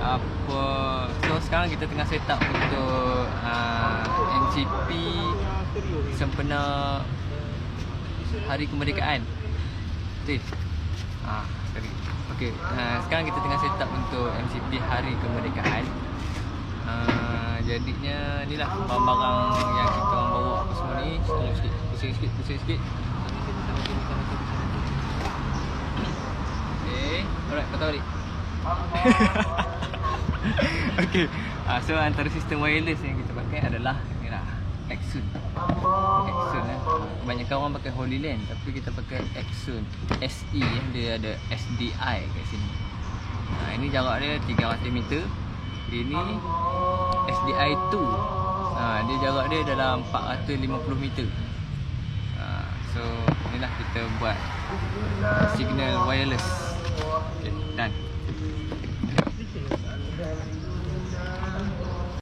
apa. So sekarang kita tengah set up untuk MCP sempena Hari Kemerdekaan. Betul? Sorry. Okey, sekarang kita tengah set up untuk MCP Hari Kemerdekaan. Jadinya inilah barang-barang yang kita orang bawa apa semua ni. Pusing sikit. Okay, alright, patah balik. Okay, so antara sistem wireless yang kita pakai adalah ni lah, Exun. Kebanyakan orang pakai Holyland, tapi kita pakai Exun SE, dia ada SDI kat sini. Ini jarak dia 300 meter. Ini SDI 2. Dia jarak dia dalam 450 meter. So inilah kita buat signal wireless. Okay, done.